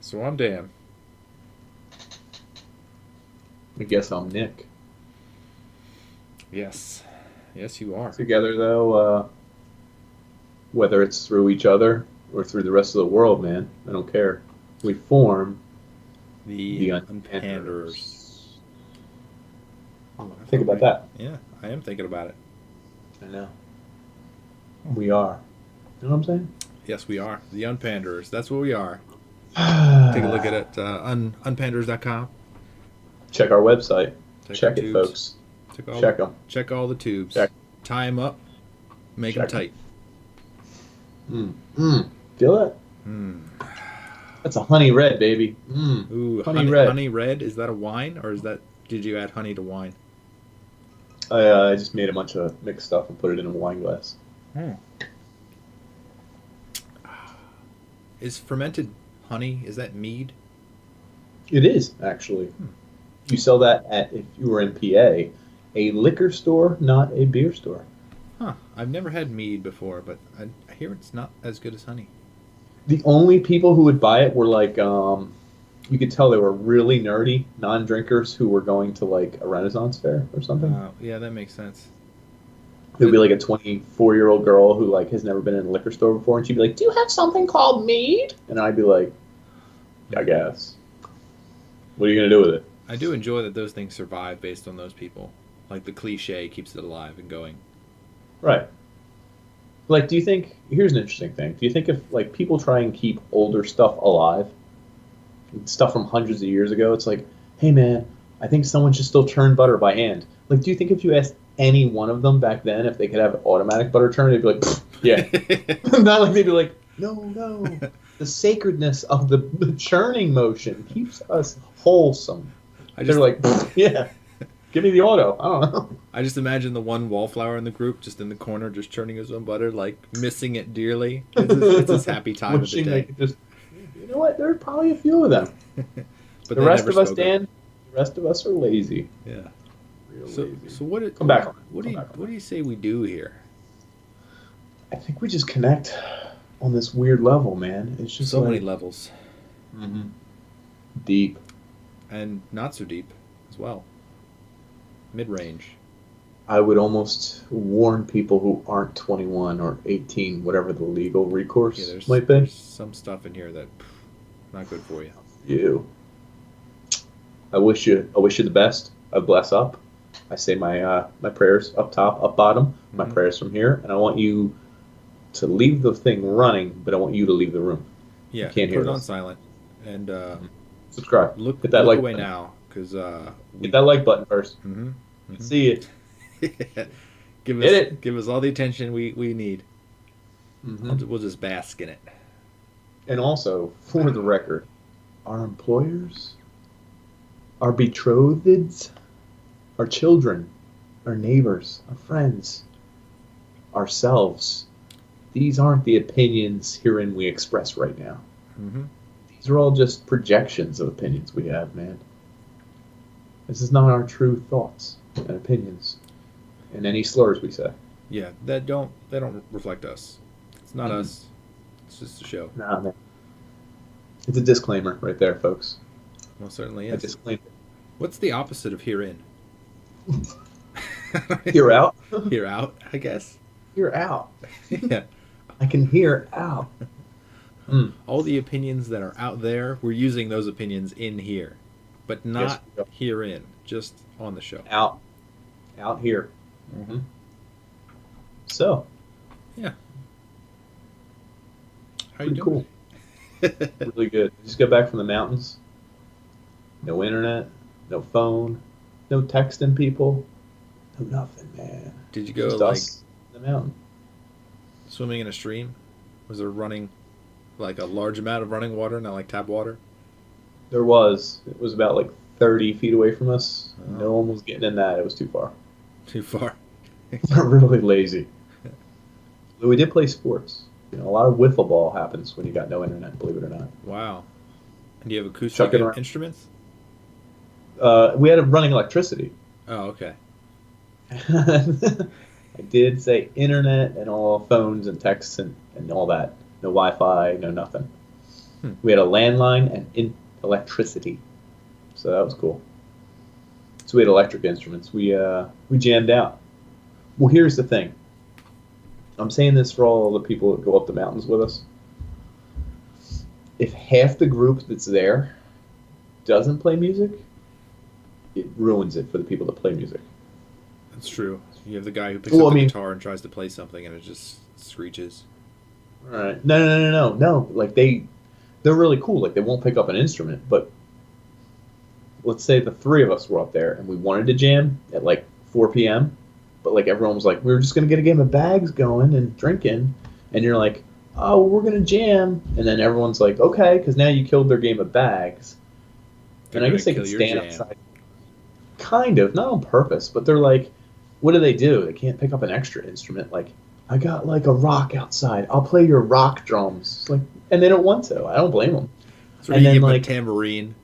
So I'm Dan. I guess I'm Nick. Yes. Yes, you are. Together, though, whether it's through each other or through the rest of the world, man, I don't care. We form The the unpanderers. Unpanders. Oh, I Think thought about that. Yeah, I am thinking about it. I know. We are. You know what I'm Yes, we are. The unpanderers. That's what we are. Take a look at saying? it. Unpanders.com. Check our website. Check our Check it, tubes. folks. Check all, Check them. check all the tubes. Check. Tie them up. Make them Check 'em. tight. Feel that? Mm. That's a honey red, baby. Mm. Ooh, Honey red. Honey red. Is that a wine, or is that? Did you add honey to wine? I just made a bunch of mixed stuff and put it in a wine glass. Is fermented honey? Is that mead? It is, actually. You sell that at, if you were in PA, a liquor store, not a beer store. Huh. I've never had mead before, but I hear it's not as good as honey. The only people who would buy it were like, you could tell they were really nerdy non-drinkers who were going to like a Renaissance fair or something. Yeah, that makes sense. It would be like a 24-year-old girl who like has never been in a liquor store before, and she'd be like, "Do you have something called mead?" And I'd be like, "I guess." What are you gonna do with it? I do enjoy that those things survive based on those people. Like the cliche keeps it alive and going. Right. Like, do you think? Here's an interesting thing. Do you think if like people try and keep older stuff alive, stuff from hundreds of years ago, it's like, hey man, I think someone should still churn butter by hand. Like, do you think if you asked any one of them back then if they could have automatic butter churn, they'd be like, "Pfft, yeah. Not like they'd be like, no. The sacredness of the churning motion keeps us wholesome. They're like, "Pfft, yeah, give me the auto. I don't know. I just imagine the one wallflower in the group just in the corner just churning his own butter, like missing it dearly. It's his happy time of the Wishing they day. could just, you know what? There are probably a few of them. But The they rest never of us, spoke up. Dan, the rest of us are lazy. Yeah. Real So lazy. what? Come back on it. What do Come you back on what do you say we do here? I think we just connect on this weird level, man. It's just So like, many levels, Mhm. Deep. and not so deep as well. Mid range. I would almost warn people who aren't 21 or 18, whatever the legal recourse Yeah, there's, might be. there's some stuff in here that not good for you. You. I wish you the best. I bless up. I say my prayers up top, up bottom. My Mhm. prayers from here, and I want you to leave the thing running, but I want you to leave the room. Yeah, Can't put hear it on this. silent and Subscribe. look Hit that look like away button. now because Hit that like button first. Mhm, See it. give Hit us it. give us all the attention we need. Mhm. We'll just bask in it. And also, for the record, our employers, our betrothed, our children, our neighbors, our friends, ourselves, these aren't the opinions herein we express right now. Hmm. These are all just projections of opinions we have, man. This is not our true thoughts and opinions and any slurs we say. Yeah, they don't reflect us. It's not Mhm. us. It's just a show. Nah, man. It's a disclaimer right there, folks. Well, certainly A is. disclaimer. What's the opposite of herein? Hear out. Hear out, I guess. Hear out. Yeah. I can hear out. Mm. All the opinions that are out there, we're using those opinions in here, but Yes, not we are. herein, just on the show. Out. Out here. Mm-hmm. So, Yeah. How you pretty doing? cool. Really good. Just got back from the mountains. No internet. No phone. No texting people. No nothing, man. Did you go Just like us in the mountain. swimming in a stream? Was there running, like a large amount of running water, not like tap water? There was. It was about like 30 feet away from us. Oh. No one was getting in that. It was too far. Too far. Really lazy. But we did play sports. You know, a lot of wiffle ball happens when you got no internet, believe it or not. Wow. And do you have acoustic Chuck it around. instruments? We had running electricity. Oh, okay. I did say internet and all phones and texts and all that. No Wi-Fi, no nothing. We had a landline and electricity, so that was cool. So we had electric instruments. We jammed out. Well, here's the thing. I'm saying this for all the people that go up the mountains with us. If half the group that's there doesn't play music, it ruins it for the people that play music. That's true. You have the guy who picks up the guitar and tries to play something, and it just screeches. Right? No. Like they're really cool. Like they won't pick up an instrument, but let's say the three of us were up there and we wanted to jam at like 4 p.m. But like everyone was like, we're just gonna get a game of bags going and drinking, and you're like, oh, we're gonna jam, and then everyone's like, okay, because now you killed their game of bags. And I guess they could stand outside. Kind of, not on purpose, but they're like, what do? They can't pick up an extra instrument. Like, I got like a rock outside. I'll play your rock drums. It's like, and they don't want to. I don't blame them. So and then like tambourine.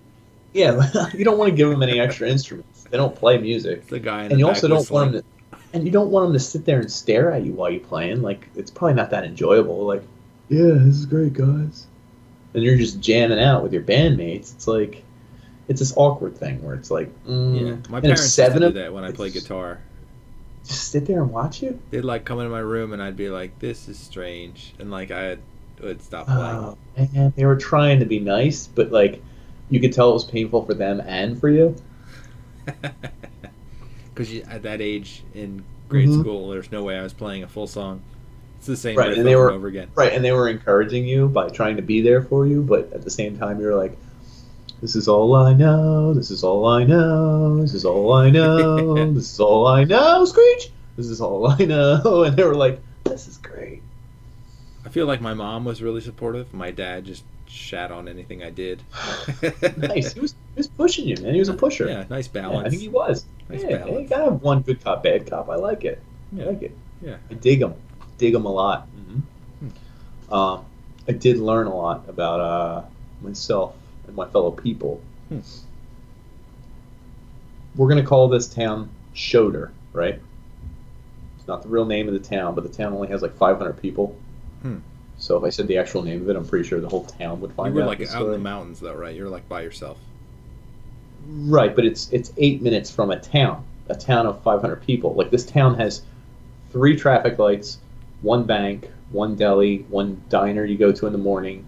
Yeah, you don't want to give them any extra instruments. They don't play music. It's the guy in and the you back also don't want them to. And you don't want them to sit there and stare at you while you're playing. Like, it's probably not that enjoyable. Like, yeah, this is great, guys. And you're just jamming out with your bandmates. It's like, it's this awkward thing where it's like, yeah. My parents used to do that when I play guitar. Just sit there and watch you? They'd like come into my room and I'd be like, this is strange. And like I would stop playing. Oh, man. They were trying to be nice, but like, you could tell it was painful for them and for you. Because at that age in grade school, there's no way I was playing a full song. It's the same riff over and over again. Right, and they were encouraging you by trying to be there for you, but at the same time, you're like, this is all I know, this is all I know, this is all I know, this is all I know, Screech! This is all I know. And they were like, this is great. I feel like my mom was really supportive. My dad just shat on anything I did. Nice. He was pushing you, man. He was a pusher. Yeah, nice balance. Yeah, I think he was. Nice balance. You gotta have one good cop, bad cop. I like it. Yeah. I like it. Yeah. I dig him. Dig him a lot. Mm-hmm. I did learn a lot about myself and my fellow people. We're gonna call this town Shoulder, right? It's not the real name of the town, but the town only has like 500 people. So if I said the actual name of it, I'm pretty sure the whole town would find out. You were like out in the mountains, though, right? You're like by yourself. Right, but it's 8 minutes from a town of 500 people. Like this town has 3 traffic lights, 1 bank, 1 deli, 1 diner you go to in the morning.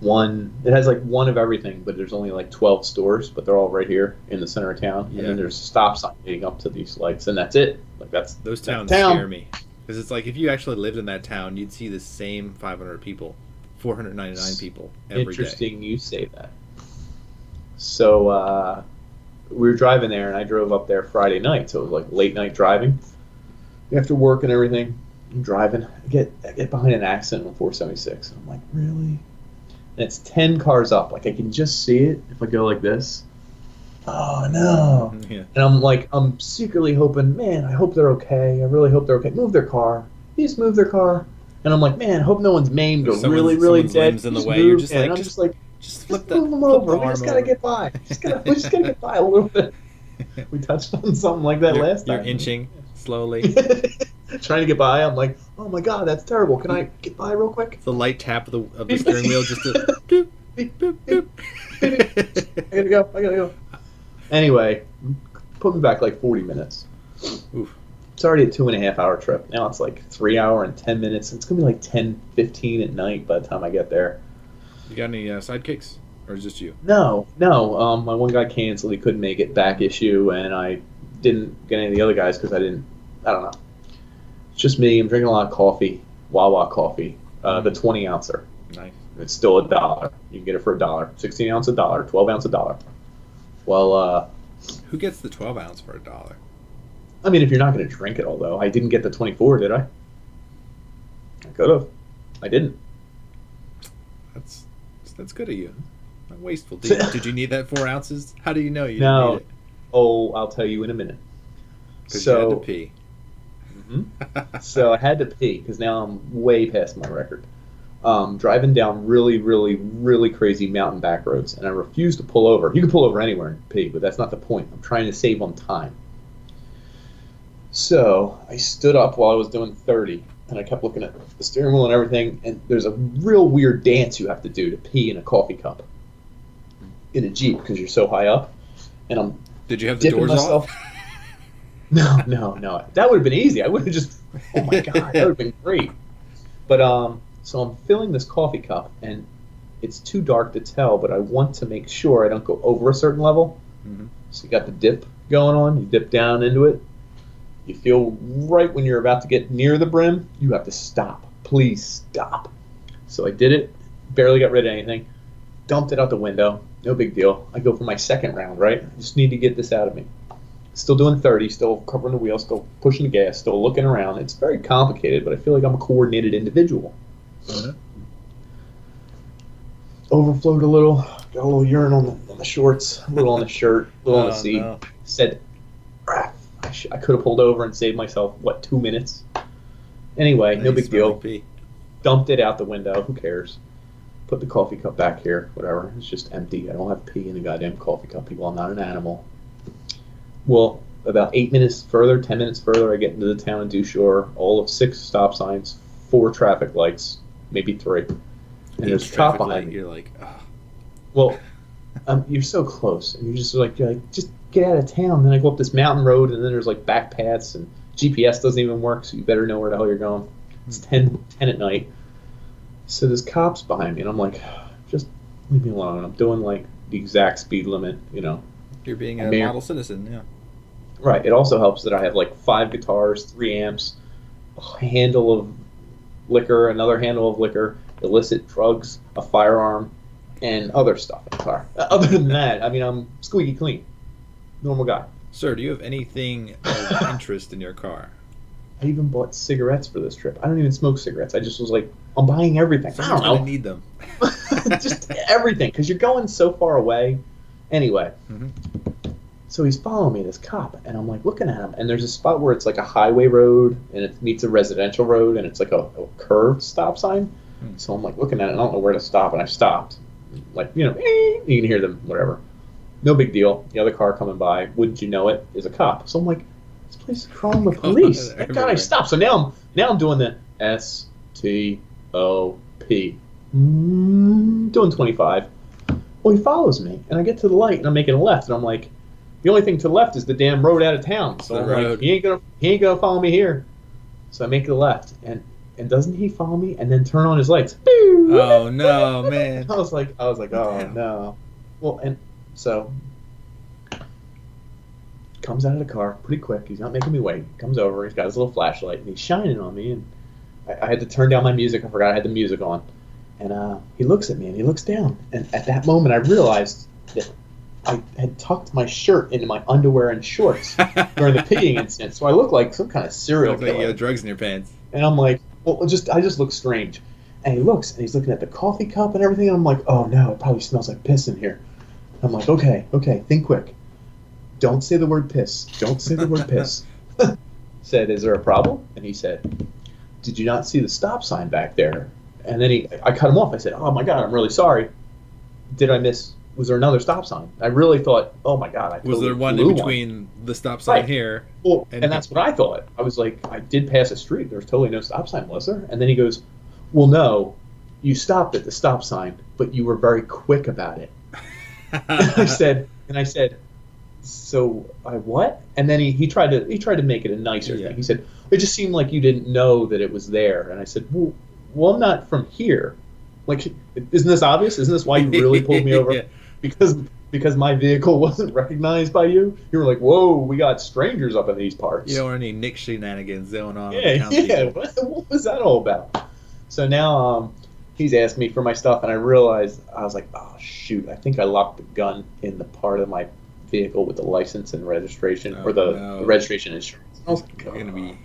It has like 1 of everything, but there's only like 12 stores, but they're all right here in the center of town. Yeah. And then there's a stop sign leading up to these lights, and that's it. Like those towns scare me. Because it's like if you actually lived in that town, you'd see the same 500 people, 499 people every day. Interesting you say that. So we were driving there, and I drove up there Friday night, so it was like late night driving. After work and everything, I'm driving. I get behind an accident on 476, and I'm like, really? And it's 10 cars up. Like I can just see it if I go like this. Oh no! Yeah. And I'm secretly hoping, man, I hope they're okay. I really hope they're okay. Move their car. You just move their car. And I'm like, man, I hope no one's maimed or really dead. In the way. You're just like, just flip them over. We just gotta get by. We just gotta get by a little bit. We touched on something like that last time. You're inching slowly, trying to get by. I'm like, oh my god, that's terrible. Can I get by real quick? It's the light tap of the steering wheel, just to doop, doop, doop. I gotta go. Anyway, put me back like 40 minutes. Oof. It's already a 2.5 hour trip. Now it's like 3 hour and 10 minutes. It's gonna be like 10:15 at night by the time I get there. You got any sidekicks, or is it just you? No. My one guy canceled. He couldn't make it. Back issue, and I didn't get any of the other guys because I don't know. It's just me. I'm drinking a lot of coffee, wha-wha coffee, the 20 ouncer. Nice. It's still $1. You can get it for $1. 16 ounce $1. 12 ounce $1. Well, who gets the 12 ounce for $1? I mean, if you're not going to drink it all, though. I didn't get the 24, did I? I could have. I didn't. That's good of you. Not wasteful. Did you need that 4 ounces? How do you know you didn't need it? Oh, I'll tell you in a minute. Because you had to pee. So I had to pee because now I'm way past my record. Driving down really, really, really crazy mountain back roads, and I refuse to pull over. You can pull over anywhere and pee, but that's not the point. I'm trying to save on time. So I stood up while I was doing 30, And I kept looking at the steering wheel and everything, and there's a real weird dance you have to do to pee in a coffee cup in a Jeep because you're so high up. And I'm Did you have the doors off? No. That would have been easy. I would have just, oh my God, that would have been great. But so I'm filling this coffee cup, and it's too dark to tell, but I want to make sure I don't go over a certain level. Mm-hmm. So you got the dip going on. You dip down into it. You feel right when you're about to get near the brim, you have to stop. Please stop. So I did it, barely got rid of anything, dumped it out the window, no big deal. I go for my second round, right? I just need to get this out of me. Still doing 30, still covering the wheel, still pushing the gas, still looking around. It's very complicated, but I feel like I'm a coordinated individual. Mm-hmm. Overflowed a little, got a little urine on the shorts, a little on the shirt, a little on the seat. No. Said, I could have pulled over and saved myself, 2 minutes? Anyway, no big deal. Dumped it out the window. Who cares? Put the coffee cup back here. Whatever. It's just empty. I don't have pee in the goddamn coffee cup, people. I'm not an animal. Well, about 8 minutes further, 10 minutes further, I get into the town of Dusure. All of 6 stop signs, 4 traffic lights, maybe 3. And there's a cop behind me. You're like, oh. Well, you're so close. And you're just like, just get out of town. Then I go up this mountain road, and then there's like back paths, and GPS doesn't even work, so you better know where the hell you're going. It's 10 at night. So there's cops behind me, and I'm like, just leave me alone. I'm doing like the exact speed limit, you know. You're being a model citizen, yeah. Right. It also helps that I have like 5 guitars, 3 amps, a handle of liquor, another handle of liquor, illicit drugs, a firearm, and other stuff in the car. Other than that, I mean, I'm squeaky clean. Normal guy. Sir, do you have anything of interest in your car? I even bought cigarettes for this trip. I don't even smoke cigarettes. I just was like, I'm buying everything. Someone's I don't know. Need them. Just everything, because you're going so far away. Anyway, So he's following me, this cop, and I'm like looking at him, and there's a spot where it's like a highway road, and it meets a residential road, and it's like a curved stop sign. So I'm like looking at it, and I don't know where to stop, and I stopped. Like, you know, you can hear them, whatever. No big deal. The other car coming by, wouldn't you know it, is a cop. So I'm like, this place is crawling with police. Thank God I stopped. So now I'm doing the STOP. Doing 25. Well, he follows me, and I get to the light, and I'm making a left, and I'm like, the only thing to the left is the damn road out of town. So I'm like, he ain't gonna follow me here. So I make the left, and doesn't he follow me and then turn on his lights? Oh no, man! I was like, oh damn. No. Well, and so comes out of the car pretty quick. He's not making me wait. Comes over. He's got his little flashlight, and he's shining on me. And I had to turn down my music. I forgot I had the music on. And he looks at me, and he looks down. And at that moment, I realized that I had tucked my shirt into my underwear and shorts during the peeing incident. So I look like some kind of serial killer. Like you had drugs in your pants. And I'm like, well, I just look strange. And he looks, and he's looking at the coffee cup and everything. And I'm like, oh no, it probably smells like piss in here. I'm like, okay, think quick. Don't say the word piss. Don't say the word piss. Said, is there a problem? And he said, did you not see the stop sign back there? And then I cut him off. I said, oh my God, I'm really sorry. Was there another stop sign? I really thought, oh my God. I was there one in between the stop sign here? Well, and that's what I thought. I was like, I did pass a street. There's totally no stop sign, was there? And then he goes, well, no, you stopped at the stop sign, but you were very quick about it. and I said, so I what? And then he tried to make it a nicer thing. He said, it just seemed like you didn't know that it was there. And I said, well, I'm not from here. Like, isn't this obvious? Isn't this why you really pulled me over? Because my vehicle wasn't recognized by you? You were like, whoa, we got strangers up in these parts. You don't want any Nick shenanigans going on. Yeah. What was that all about? So now he's asked me for my stuff, and I realized, I was like, oh, shoot, I think I locked the gun in the part of my vehicle with the license and registration, the registration insurance. I was like, you're gonna be...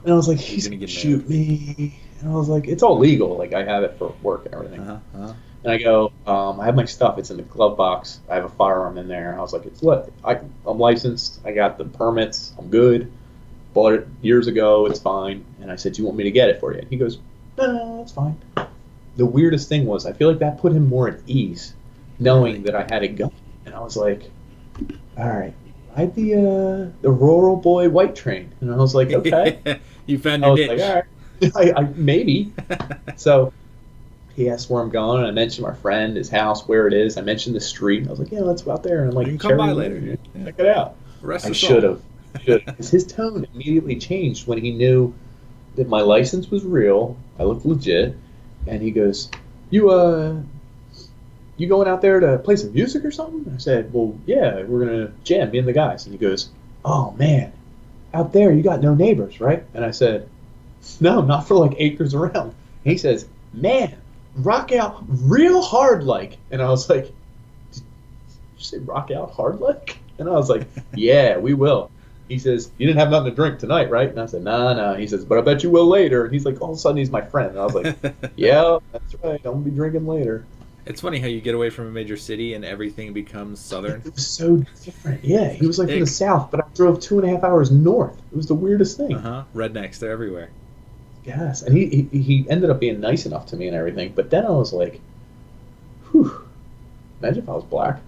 And I was like, he's going to shoot me. And I was like, it's all legal. Like, I have it for work and everything. And I go, I have my stuff. It's in the glove box. I have a firearm in there. I was like, I'm licensed. I got the permits. I'm good. Bought it years ago. It's fine. And I said, do you want me to get it for you? And he goes, no, it's fine. The weirdest thing was, I feel like that put him more at ease, knowing that I had a gun. And I was like, all right. Ride the rural boy white train. And I was like, okay. You found your niche. Like, all right. Maybe. So he asked where I'm going, and I mentioned my friend, his house, where it is. I mentioned the street. And I was like, yeah, let's go out there and like You can come by later. Yeah. Check it out. Rest I us should all. have. Because his tone immediately changed when he knew that my license was real. I looked legit, and he goes, you going out there to play some music or something? I said, well, yeah, we're gonna jam, me and the guys. And he goes, oh man, out there you got no neighbors, right? And I said, no, not for like acres around. And he says, man, rock out real hard like. And I was like, did you say rock out hard like? And I was like, yeah, we will. He says, you didn't have nothing to drink tonight, right? And I said, no. He says, but I bet you will later. And he's like, all of a sudden he's my friend. And I was like, yeah, that's right. I'm going to be drinking later. It's funny how you get away from a major city and everything becomes southern. It was so different. Yeah, he was like from the south, but I drove 2.5 hours north. It was the weirdest thing. Rednecks, they're everywhere. Yes, and he ended up being nice enough to me and everything. But then I was like, whew, imagine if I was black.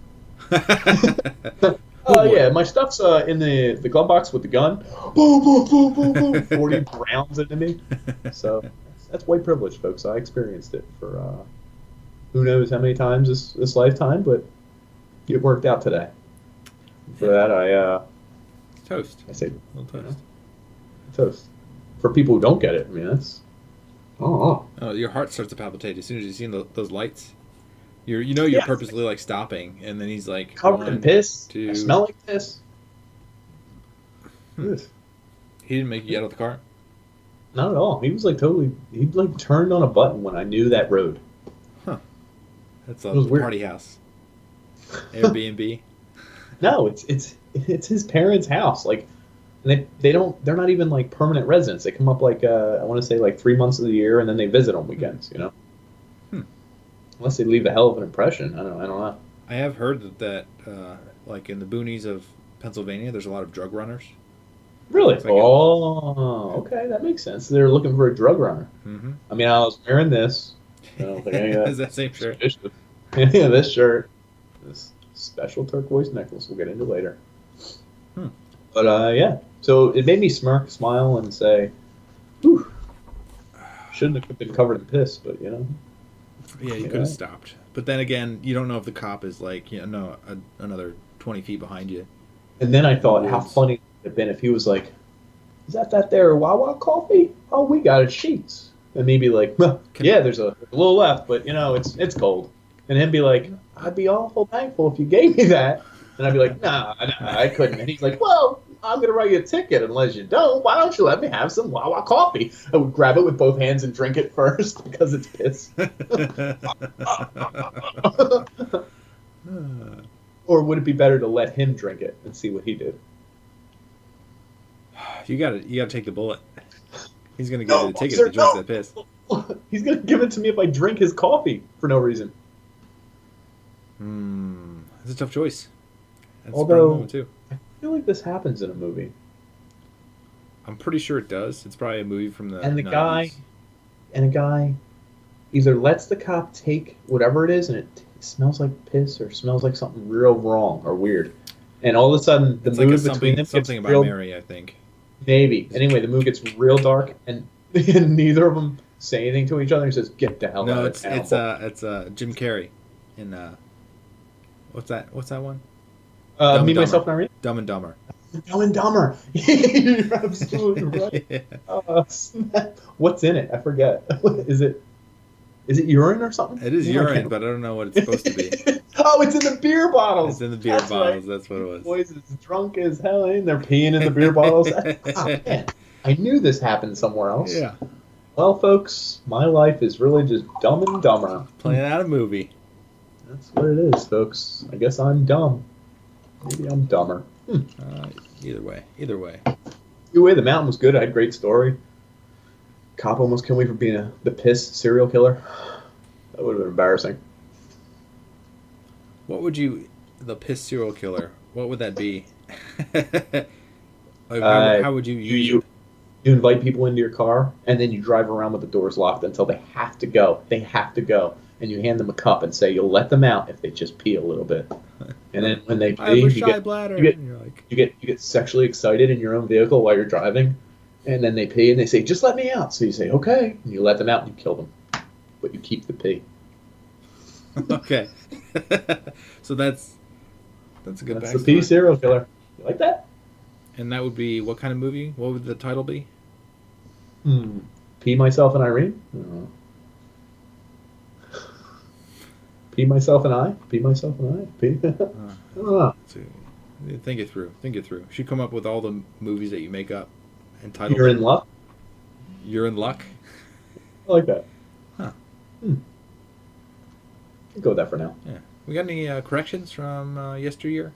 Yeah, my stuff's in the glove box with the gun. Boom, boom, boom, boom, boom. 40 rounds into me. So that's white privilege, folks. I experienced it for who knows how many times this lifetime, but it worked out today. For that, I toast. I say toast. Toast. For people who don't get it, I mean that's. Oh, your heart starts to palpitate as soon as you see those lights. You're purposely like stopping, and then he's like covered in piss. Two. I smell like piss. He didn't make you get out of the car? Not at all. He was like totally. He like turned on a button when I knew that road. Huh. That's a party house. Airbnb. No, it's his parents' house. Like, they're not even like permanent residents. They come up like I want to say like 3 months of the year, and then they visit on weekends. You know. Unless they leave a hell of an impression. I don't know. I have heard that like in the boonies of Pennsylvania, there's a lot of drug runners. Really? Okay, that makes sense. They're looking for a drug runner. Mm-hmm. I mean, I was wearing this. I don't think any of that. Is that same shirt? Yeah, this shirt. This special turquoise necklace we'll get into later. But, yeah. So it made me smirk, smile, and say, whew, shouldn't have been covered in piss, but, you know. Yeah, you could have stopped. But then again, you don't know if the cop is like, another 20 feet behind you. And then I thought, how funny it would have been if he was like, is that there wha-wha coffee? Oh, we got it sheets. And me be like, well, yeah, there's a little left, but, it's cold. And him be like, I'd be awful thankful if you gave me that. And I'd be like, nah, I couldn't. And he's like, well, I'm going to write you a ticket unless you don't. Why don't you let me have some wha-wha coffee? I would grab it with both hands and drink it first because it's piss. Or would it be better to let him drink it and see what he did? You gotta take the bullet. He's gonna give you the ticket if he drinks that piss. He's gonna give it to me if I drink his coffee for no reason. That's a tough choice. That's Although, a too. I feel like this happens in a movie. I'm pretty sure it does. It's probably a movie from the 90s. And a guy either lets the cop take whatever it is and it smells like piss or smells like something real wrong or weird. And all of a sudden, the mood between them something gets about real, Mary, I think. Maybe. Anyway, the mood gets real dark, and neither of them say anything to each other. He says, "Get the hell out of town." It's Jim Carrey in what's that one? Me, Myself, and Irene? Dumb and Dumber. Dumb and Dumber. You're absolutely right. Snap. What's in it? I forget. Is it urine or something? It is urine, but I don't know what it's supposed to be. Oh, it's in the beer bottles. It's in the beer bottles. Right. That's what it was. Boys is drunk as hell, and they're peeing in the beer bottles. Man, I knew this happened somewhere else. Yeah. Well, folks, my life is really just Dumb and Dumber. Playing out a movie. That's what it is, folks. I guess I'm dumb. Maybe I'm dumber. Either way. Either way, the mountain was good. I had a great story. Cop almost killed me for being the piss serial killer. That would have been embarrassing. What would the piss serial killer, what would that be? How would you invite people into your car, and then you drive around with the doors locked until they have to go. They have to go. And you hand them a cup and say you'll let them out if they just pee a little bit. And then when they pee, you get sexually excited in your own vehicle while you're driving. And then they pee and they say, just let me out. So you say, okay. And you let them out and you kill them. But you keep the pee. Okay. So that's a good That's the backstory. pee serial killer. You like that? And that would be what kind of movie? What would the title be? Pee myself and Irene? Pee myself and I? Pee myself and I? Pee? I don't know. Think it through. Think it through. Should come up with all the movies that you make up and title You're them. in luck? You're in luck. I like that. Huh. I'll go with that for now. Yeah. We got any corrections from yesteryear?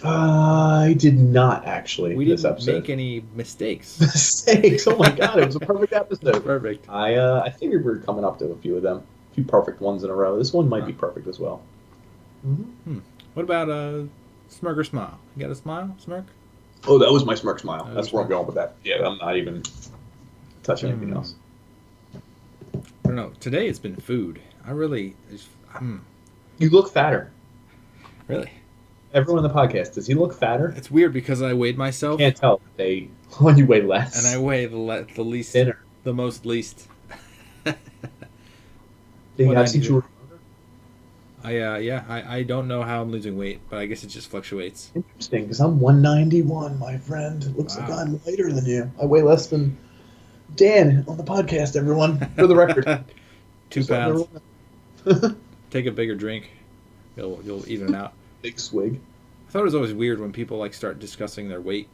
I did not actually. We this didn't episode. make any mistakes. Mistakes. Oh my god, it was a perfect episode. Perfect. I figured we were coming up to a few of them. A few perfect ones in a row. This one might be perfect as well. What about smirk or smile? You got a smile, smirk? Oh, that was my smirk smile. That That's was where I'm going with that. Yeah, I'm not even touching anything else. I don't know. Today it's been food. You look fatter. Really? Everyone on the podcast, does he look fatter? It's weird because I weighed myself. Can't tell. When you weigh less. And I weigh the least, Thinner. the most least. Since you were I don't know how I'm losing weight, but I guess it just fluctuates. interesting, because I'm 191, my friend. It looks like I'm lighter than you. I weigh less than Dan on the podcast, everyone. For the record. 2 pounds. Take a bigger drink. You'll even it out. Big swig. I thought it was always weird when people like start discussing their weight.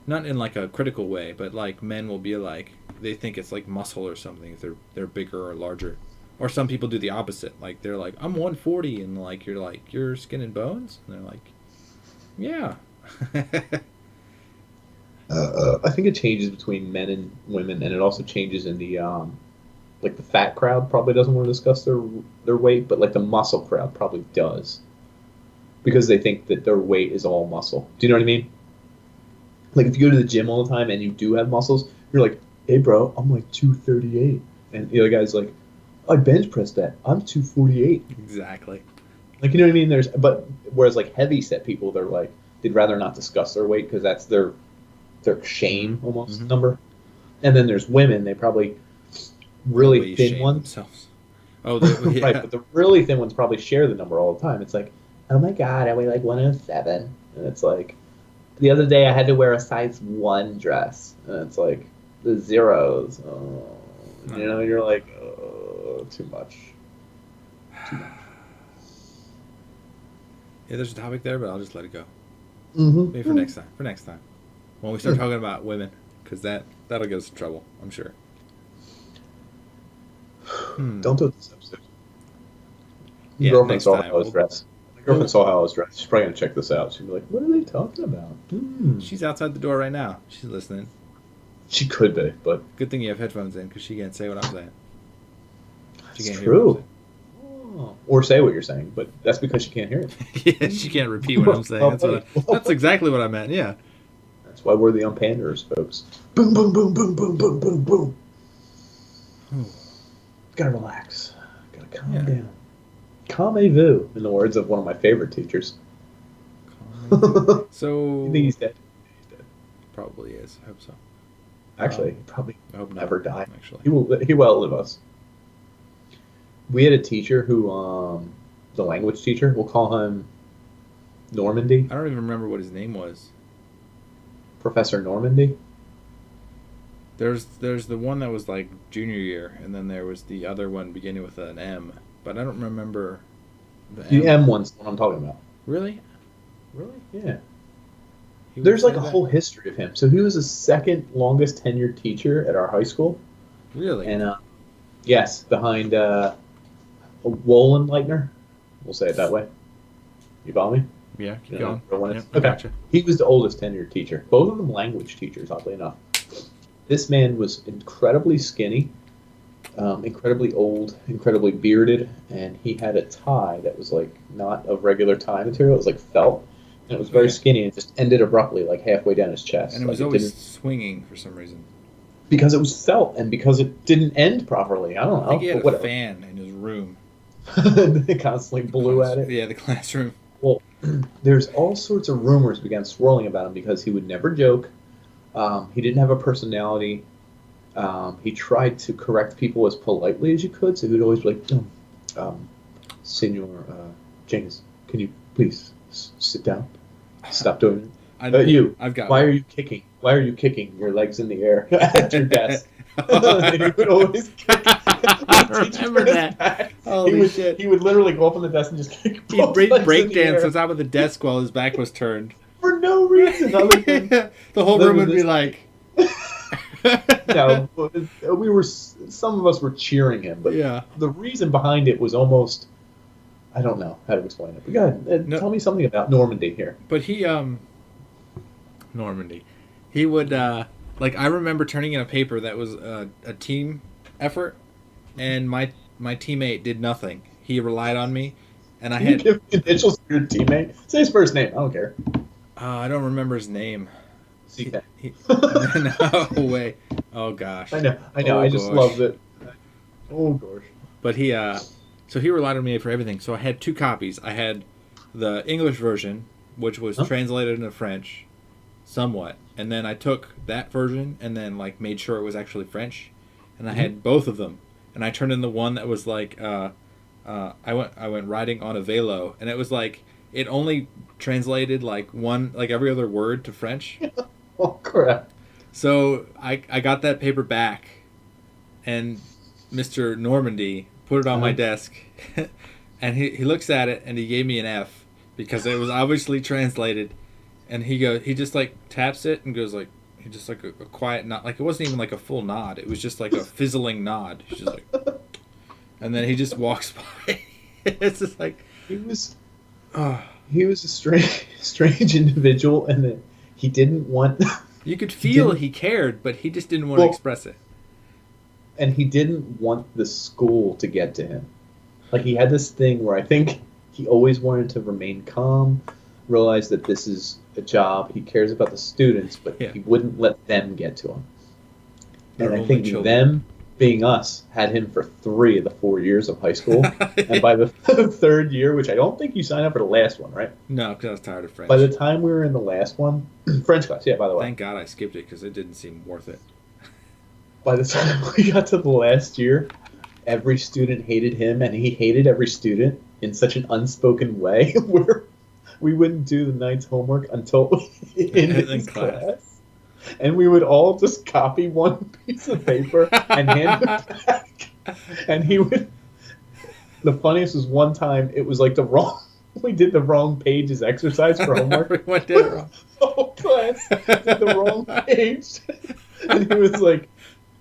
Not in like a critical way, but like men will be like they think it's like muscle or something if they're bigger or larger. Or some people do the opposite. Like they're like, I'm 140 and like you're skin and bones? And they're like, yeah. I think it changes between men and women, and it also changes in the like the fat crowd probably doesn't want to discuss their weight, but like the muscle crowd probably does. Because they think that their weight is all muscle. Do you know what I mean? Like if you go to the gym all the time and you do have muscles, you're like, hey bro, I'm like 238. And the other guy's like, I bench press that. I'm 248. Exactly. Like, you know what I mean? Whereas like heavy set people, they're like, they'd rather not discuss their weight because that's their shame almost number. And then there's women, they probably really thin ones. Themselves. Oh, yeah. Right, but the really thin ones probably share the number all the time. It's like, oh my god, I weigh like 107. And it's like, the other day I had to wear a size 1 dress. And it's like, the zeros. Oh, you know, you're like, oh, too much. Too much. Yeah, there's a topic there, but I'll just let it go. Mm-hmm. Maybe for next time. When we start talking about women, because that'll get us in trouble, I'm sure. Don't do it this episode. Yeah, girlfriend saw time. how I was dressed. My girlfriend saw how I was dressed. She's probably going to check this out. She'll be like, what are they talking about? She's outside the door right now. She's listening. She could be, but... Good thing you have headphones in, because she can't say what I'm saying. She can't hear what I'm saying. Or say what you're saying, but that's because she can't hear it. Yeah, she can't repeat what I'm saying. That's exactly what I meant, yeah. That's why we're the unpanderers, folks. Boom, boom, boom, boom, boom, boom, boom, boom. Gotta relax. Gotta calm down. Calmez-vous, in the words of one of my favorite teachers. So... You think he's dead? He's dead. Probably is. I hope so. Actually, he probably I hope never not, die. actually. He will outlive us. We had a teacher who, the language teacher, we'll call him Normandy. I don't even remember what his name was. Professor Normandy. There's the one that was like junior year, and then there was the other one beginning with an M, but I don't remember the M one's the one I'm talking about. Really? Really? Yeah. There's like a whole history of him. So he was the second longest tenured teacher at our high school. Really? And yes, behind Wollenleitner. We'll say it that way. You follow me? Yeah, keep going. Yep, okay. Gotcha. He was the oldest tenured teacher. Both of them language teachers, oddly enough. This man was incredibly skinny, incredibly old, incredibly bearded, and he had a tie that was like not of regular tie material. It was like felt, and it was very skinny and just ended abruptly, like halfway down his chest. And it was always swinging for some reason. Because it was felt, and because it didn't end properly. I don't know. I think he had a fan in his room. They constantly blew at it. Yeah, the classroom. Well, there's all sorts of rumors began swirling about him because he would never joke. He didn't have a personality. He tried to correct people as politely as you could, so he would always be like, Senor James, can you please sit down? Stop doing it. You, I've got why one. are you kicking? Why are you kicking your legs in the air at your desk? And he would always kick. I remember that. Holy shit. He would literally go up on the desk and just kick He'd both legs in the breakdance air on top of the desk while his back was turned. for no reason other than The whole room would be like... no, we were. Some of us were cheering him, but Yeah. the reason behind it was almost. I don't know how to explain it. But go ahead, No. tell me something about Normandy here. But he, Normandy. He would, like, I remember turning in a paper that was a team effort, and my teammate did nothing. He relied on me, and I Can you had... give me initials for your teammate? Say his first name. I don't care. I don't remember his name. CK. No way. Oh, gosh. I know. Oh, I just gosh. love it. Oh gosh. But he, so he relied on me for everything. So I had two copies. I had the English version, which was translated into French, somewhat, and then I took that version and then like made sure it was actually French, and I had both of them. And I turned in the one that was like, I went riding on a velo, and it was like it only translated like every other word to French. Oh crap. So I got that paper back, and Mr. Normandy put it on my desk, and he looks at it, and he gave me an F because it was obviously translated, and he just like taps it and goes like, he just like a quiet nod, like it wasn't even like a full nod, it was just like a fizzling nod. He's just like, and then he just walks by. It's just like he was a strange individual, and that he didn't want. You could feel he cared, but he just didn't want to express it. And he didn't want the school to get to him. Like, he had this thing where I think he always wanted to remain calm, realize that this is a job, he cares about the students, but he wouldn't let them get to him. And I think them, being us, had him for 3 of the 4 years of high school. And by the 3rd year, which I don't think you signed up for the last one, right? No, because I was tired of French. By the time we were in the last one, French class, yeah, by the way. Thank God I skipped it, because it didn't seem worth it. By the time we got to the last year, every student hated him, and he hated every student in such an unspoken way where we wouldn't do the night's homework until in his class. And we would all just copy one piece of paper and hand it back. And he would... The funniest was one time, it was like we did the wrong page as exercise for homework. Everyone did it wrong. The whole class did the wrong page. And he was like,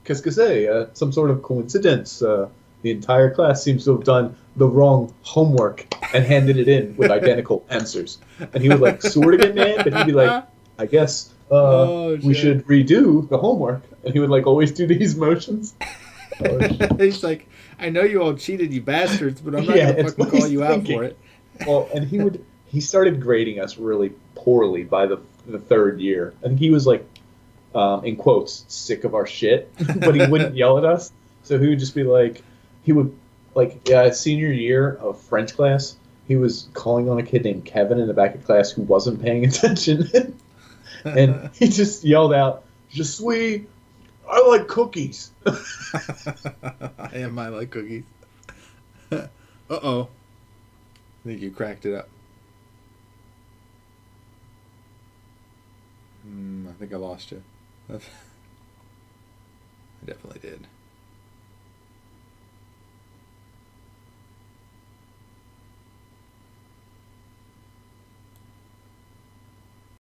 qu'est-ce que c'est? Some sort of coincidence. The entire class seems to have done the wrong homework and handed it in with identical answers. And he would like sort of get mad, but he'd be like, I guess we should redo the homework. And he would like always do these motions. He's like, I know you all cheated, you bastards, but I'm not gonna fucking call you out for it. Well, and he started grading us really poorly by the 3rd year. I think he was like, in quotes, sick of our shit, but he wouldn't yell at us. So he would just be like, senior year of French class, he was calling on a kid named Kevin in the back of class who wasn't paying attention. And he just yelled out, Je suis, I like cookies. I like cookies. Uh-oh. I think you cracked it up. I think I lost you. I definitely did.